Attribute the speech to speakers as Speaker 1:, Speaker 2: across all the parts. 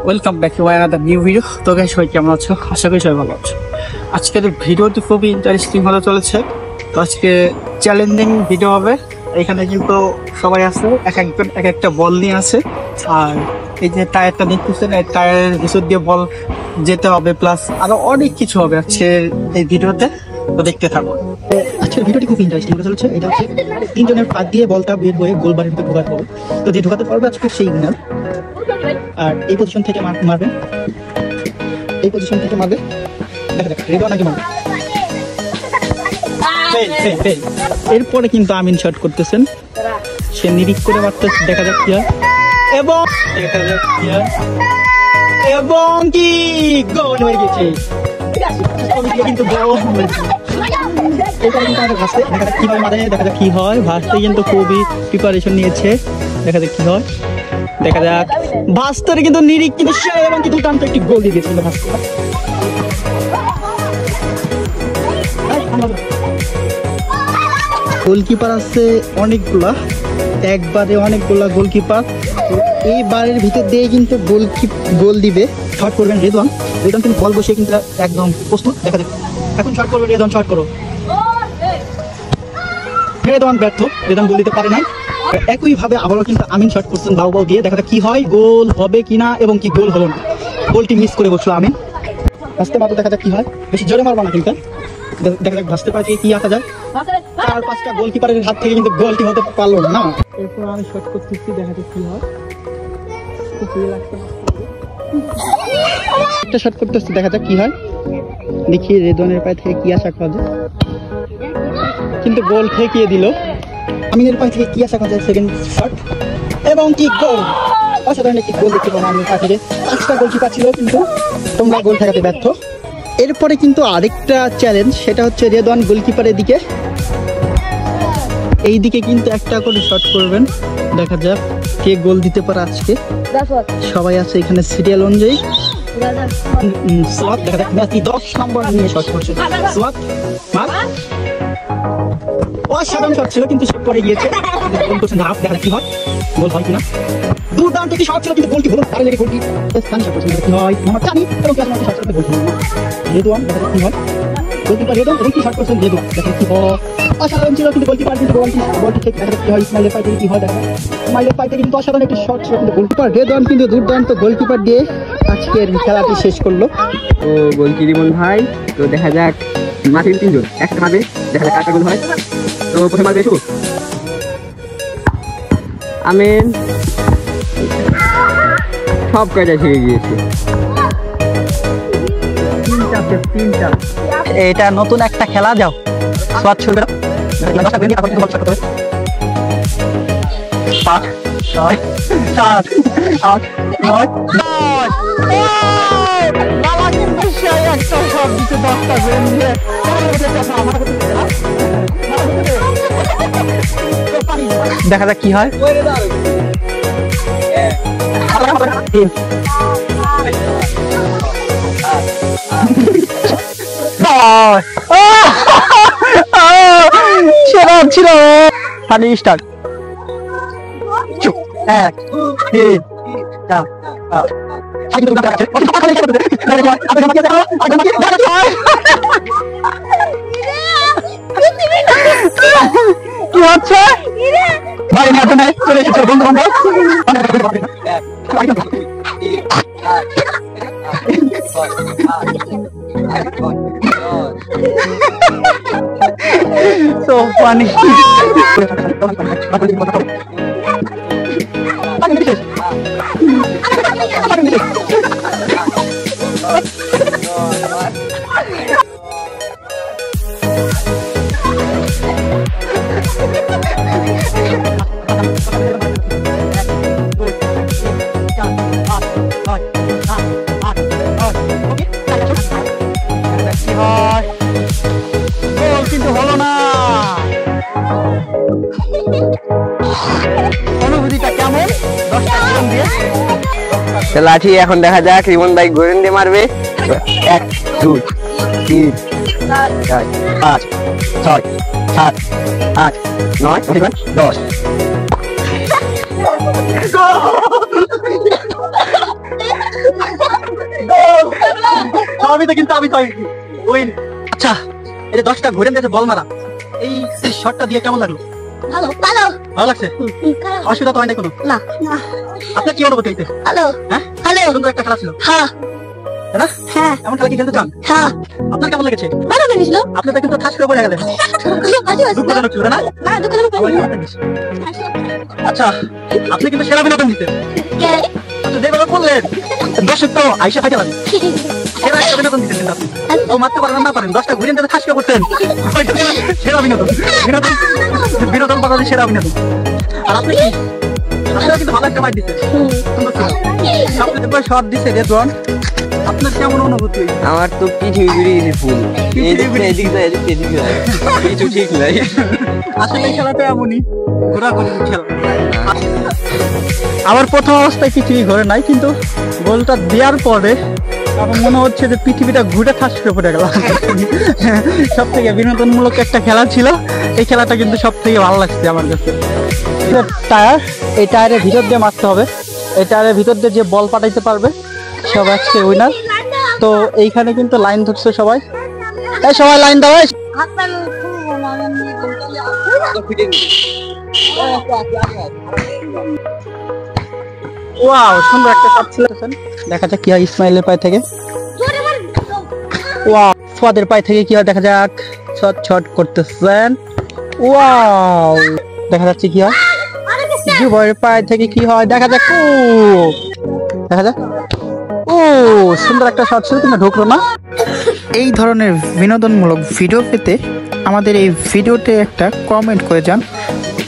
Speaker 1: Welcome back to another new video. তো guys, সবাই কেমন আছো? আশা করি সবাই ভালো আছো। আজকের ভিডিওটি খুবই ইন্টারেস্টিং হতে চলেছে। তো আজকে চ্যালেঞ্জিং ভিডিও হবে। এখানে কিন্তু সবাই আছে, একজন এক একটা বল নিয়ে আছে। আর এই যে টায়ারটা দেখতেছেন, এই টায়ারের ভিতর দিয়ে বল যেতে হবে, প্লাস আরো অনেক কিছু হবে আজকে এই ভিডিওতে। তো দেখতে থাকো। আজকের ভিডিওটি খুব ইন্টারেস্টিং হতে চলেছে। এটা হচ্ছে তিনজনের পাত দিয়ে বলটা বের হয়ে গোল বাড়ির ভিতরে ঢোকাতে হবে। তো যে ঢোকাতে পারবে আজকে সেই উইনার। আর এই পজিশন থেকে মারবে, এই পজিশন থেকে মারবে। দেখা যাক রেডি নাকি মারবে। এরপরে কিন্তু আমিন শট করতেছেন, সে নিরিখ করে মারতেছে। দেখা যাক কি হয়, এবং দেখা যাক কি হয়, এবং কি গোল হয়ে গেছে। কিন্তু গোল দেখা যাক কি হয়। ভাসতে কিন্তু খুবই প্রিপারেশন নিয়েছে। দেখা যাক কি হয়, দেখা যাক। ভাস্তরে কিন্তু নিরিখ কিন্তু সে এবং কিন্তু দুর্দান্ত একটি গোল দিয়ে দিয়েছিল ভাস্কর। গোলকিপার আছে অনেকগুলা, একবারে অনেকগুলা গোলকিপার। এই বারের ভিতর দিয়ে কিন্তু গোল দিবে। শট করবেন রেদওয়ান। রেদওয়ান কিন্তু বল বসে কিন্তু একদম প্রস্তুত। দেখা যাক এখন শট করবে রেদওয়ান। শট করো। রেদওয়ান ব্যর্থ, রেদওয়ান গোল দিতে পারে নাই। একই ভাবে আবারও কিন্তু আমিন শট করছেন বাউ বাউ দিয়ে। দেখা যাক কি হয়, গোল হবে কিনা, এবং কি গোল হলো না। গোলটি মিস করে বসলো আমিন। ভাসতে মাত্র দেখা যাক কি হয়, বেশি জোরে মারবো না কিন্তু। দেখা যাক ভাসতে পারে কি আসা যায়। 4-5টা গোলকিপারের হাত থেকে কিন্তু গোলটি হতে পারলো না। এরপর আমি শট করতেছি, দেখা যাক কি হয়। একটা শট করতেছি, দেখা যাক কি হয়। দেখি রেদওয়ানের পায়ে থেকে কি আশা করা যায়, কিন্তু গোল ঠেকিয়ে দিল। আমিনের পায়ে থেকে কি আশা করা যায়। সেকেন্ড শট, এবং কি গোল। অসাধারণ একটি গোল দেখতে পাবো আমিনের পা থেকে। 5টা গোলকিপার ছিল, কিন্তু তোমরা গোল ঠেকাতে ব্যর্থ। এরপরে কিন্তু আরেকটা চ্যালেঞ্জ, সেটা হচ্ছে রেদওয়ান গোলকিপারের দিকে। এই দিকে কিন্তু একটা করে শট করবেন। দেখা যাক কে গোল দিতে পারে আজকে। সবাই আছে এখানে সিরিয়াল অনুযায়ী। স্লট দেখা যাক 10 নম্বর নিয়ে শট করছে। স্লট অসাধারণ শট ছিল, কিন্তু সে পরে গিয়েছে। দেখা কি হয়, গোল হয় কিনা। দুর্দান্ত একটি শট ছিল, কিন্তু গোলটি হলো তার লেগে। গোলটি কি হয় আমার জানি, এবং রেদওয়ান দেখা যাক কি হয়। গোলকিপার রেদওয়ান এবং কি শট করছেন রেদওয়ান। দেখা কি হয়, অসাধারণ ছিল, কিন্তু গোলকিপার কিন্তু গোলটি ঠিক। দেখা কি হয়, ইসমাইলের পায়ে থেকে কি হয়। দেখা ইসমাইলের পায়ে থেকে কিন্তু অসাধারণ একটি শট ছিল, কিন্তু গোলকিপার রেদওয়ান কিন্তু দুর্দান্ত গোলকিপার দিয়ে আজকের খেলাটি শেষ করলো।
Speaker 2: তো গোলকি রিমন ভাই, তো দেখা যাক মাঠের তিনজন একটা মারবে। দেখা যাক কার গোল হয়। তো প্রথম মারবে শুরু আমিন। সব কয়টা ছিঁড়ে গিয়েছে।
Speaker 1: এটা নতুন একটা খেলা, যাও স্বাদ ছুটবে না। 5, 6, 7, 8, 9, 10। বাবা কিন্তু সেই একটা সব দিতে 10টা গোল দিয়ে। দেখা যাক কি হয়। সেরা ছিল ফানি স্টার্ট। 1, 2, 3, 4, 5 কি হচ্ছে ভাই? চলে এসেছে বন্ধু বান্ধব। So funny. কিন্তু হলো না। অনুভূতিটা কেমন? 10টা গোল দিয়ে
Speaker 2: লাঠি এখন দেখা যাক রিমন ভাই গোরেন দিয়ে মারবে। 1, 2, 3, 4, 5, 6, 7, 8, 9, 10।
Speaker 1: সবই কিন্তু আমি তাই উইন। আচ্ছা এই যে 10টা ঘুরে দিয়েছে বল মারা, এই শটটা দিয়ে কেমন লাগলো?
Speaker 3: ভালো ভালো
Speaker 1: ভালো লাগছে? অসুবিধা তো হয় না কোনো?
Speaker 3: না না
Speaker 1: আপনার কি অনুভূতি হইতে?
Speaker 3: ভালো
Speaker 1: হ্যাঁ
Speaker 3: ভালো
Speaker 1: সুন্দর একটা খেলা ছিল
Speaker 3: হ্যাঁ
Speaker 1: তাই না?
Speaker 3: হ্যাঁ
Speaker 1: এমন খেলা কি খেলতে চান?
Speaker 3: হ্যাঁ
Speaker 1: আপনার কেমন লেগেছে?
Speaker 3: ভালো লেগেছিল
Speaker 1: আপনি তো কিন্তু ঠাস করে পড়ে গেলেন, দুঃখজনক ছিল তাই না?
Speaker 3: না দুঃখজনক
Speaker 1: আমার এই হাতটা নিস। আচ্ছা আপনি কিন্তু সেরা বিনোদন দিতেন, আপনি যেভাবে বললেন দর্শক তো আইসা ফাইটা লাগে, সেরা একটা বিনোদন দিতেন কিন্তু আপনি। ও মারতে পারেন না পারেন, 10টা ঘুরে দিতে ঠাস করে পড়তেন, ওইটা ছিল সেরা বিনোদন। বিনোদন বিনোদন বাঙালি সেরা বিনোদন। আর আপনি কি আপনারা কিন্তু ভালো একটা মাইট দিতেন, সুন্দর ছিল। সবচেয়ে বড় শট দিছে রেদওয়ান, আপনার কেমন অনুভূতি?
Speaker 2: আমার তো পিঠে ঘুরে গেছে ফুল, এদিক থেকে এদিক যায়, এদিক থেকে এদিক যায়, কিছু ঠিক নাই।
Speaker 1: আসলে এই খেলাটা এমনই ঘোরাঘুরি খেলা। আমার প্রথম অবস্থায় পৃথিবী ঘুরে নাই, কিন্তু গোলটা দেওয়ার পরে আমার মনে হচ্ছে যে পৃথিবীটা ঘুরে ঠাস করে পড়ে গেল। সব থেকে বিনোদনমূলক একটা খেলা ছিল, এই খেলাটা কিন্তু সব থেকে ভালো লাগছে আমার কাছে। টায়ার, এই টায়ারের ভিতর দিয়ে মারতে হবে, এই টায়ারের ভিতর দিয়ে যে বল পাঠাইতে পারবে সব আজকে উইনার। তো এইখানে কিন্তু লাইন ধরছে সবাই, এই সবাই লাইন দাও। এই ওয়াও সুন্দর একটা শট ছিল, দেখা যাক কি হয় ইসমাইলের পায়ে থেকে। ওয়াও ফুয়াদের পায়ে থেকে কি হয় দেখা যাক, শট শট করতেছেন। ওয়াও দেখা যাচ্ছে কি হয় জুবাইরের পায়ে থেকে কি হয় দেখা যাক। ও দেখা যাক, ও সুন্দর একটা শট ছিল কিন্তু ঢুকলো না। এই ধরনের বিনোদনমূলক ভিডিও পেতে আমাদের এই ভিডিওতে একটা কমেন্ট করে যান,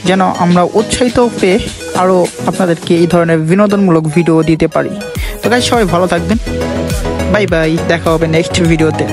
Speaker 1: যেন আমরা উৎসাহিত পেয়ে আরও আপনাদেরকে এই ধরনের বিনোদনমূলক ভিডিও দিতে পারি। তো গাইস সবাই ভালো থাকবেন, বাই বাই, দেখা হবে নেক্সট ভিডিওতে।